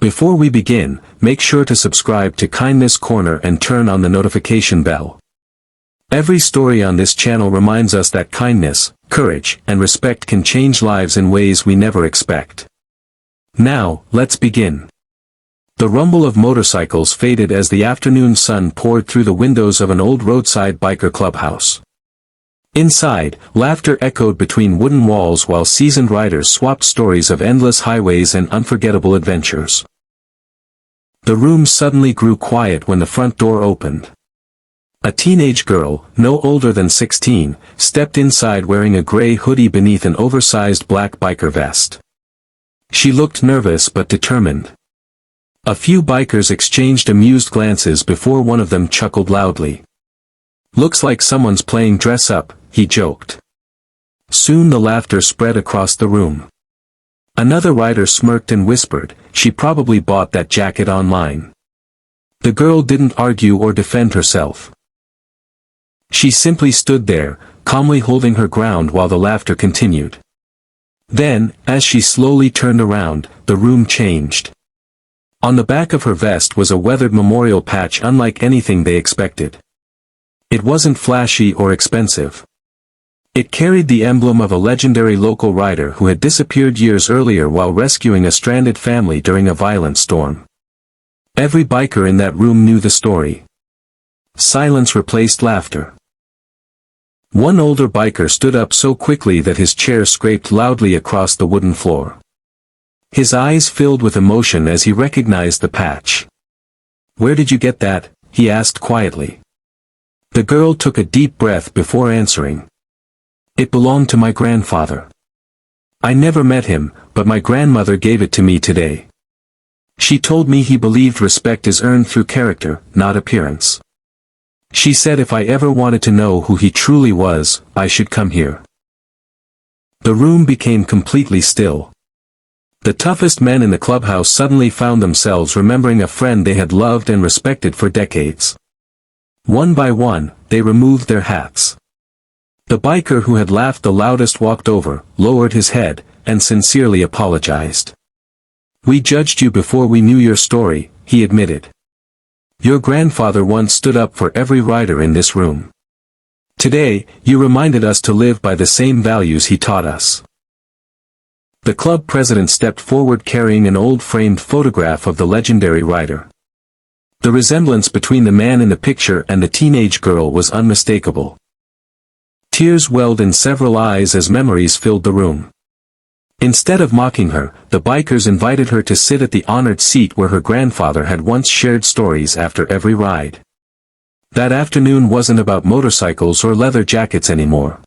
Before we begin, make sure to subscribe to Kindness Corner and turn on the notification bell. Every story on this channel reminds us that kindness, courage, and respect can change lives in ways we never expect. Now, let's begin. The rumble of motorcycles faded as the afternoon sun poured through the windows of an old roadside biker clubhouse. Inside, laughter echoed between wooden walls while seasoned riders swapped stories of endless highways and unforgettable adventures. The room suddenly grew quiet when the front door opened. A teenage girl, no older than 16, stepped inside wearing a gray hoodie beneath an oversized black biker vest. She looked nervous but determined. A few bikers exchanged amused glances before one of them chuckled loudly. "Looks like someone's playing dress up," he joked. Soon the laughter spread across the room. Another rider smirked and whispered, "She probably bought that jacket online." The girl didn't argue or defend herself. She simply stood there, calmly holding her ground while the laughter continued. Then, as she slowly turned around, the room changed. On the back of her vest was a weathered memorial patch unlike anything they expected. It wasn't flashy or expensive. It carried the emblem of a legendary local rider who had disappeared years earlier while rescuing a stranded family during a violent storm. Every biker in that room knew the story. Silence replaced laughter. One older biker stood up so quickly that his chair scraped loudly across the wooden floor. His eyes filled with emotion as he recognized the patch. "Where did you get that?" he asked quietly. The girl took a deep breath before answering. "It belonged to my grandfather. I never met him, but my grandmother gave it to me today. She told me he believed respect is earned through character, not appearance. She said if I ever wanted to know who he truly was, I should come here." The room became completely still. The toughest men in the clubhouse suddenly found themselves remembering a friend they had loved and respected for decades. One by one, they removed their hats. The biker who had laughed the loudest walked over, lowered his head, and sincerely apologized. "We judged you before we knew your story," he admitted. "Your grandfather once stood up for every rider in this room. Today, you reminded us to live by the same values he taught us." The club president stepped forward carrying an old framed photograph of the legendary rider. The resemblance between the man in the picture and the teenage girl was unmistakable. Tears welled in several eyes as memories filled the room. Instead of mocking her, the bikers invited her to sit at the honored seat where her grandfather had once shared stories after every ride. That afternoon wasn't about motorcycles or leather jackets anymore.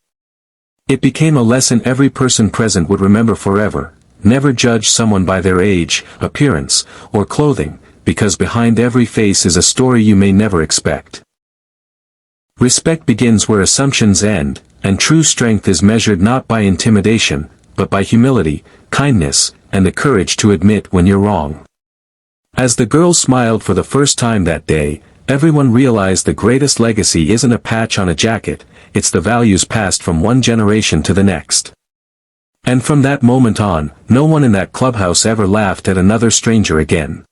It became a lesson every person present would remember forever: never judge someone by their age, appearance, or clothing, because behind every face is a story you may never expect. Respect begins where assumptions end, and true strength is measured not by intimidation, but by humility, kindness, and the courage to admit when you're wrong. As the girl smiled for the first time that day, everyone realized the greatest legacy isn't a patch on a jacket, it's the values passed from one generation to the next. And from that moment on, no one in that clubhouse ever laughed at another stranger again.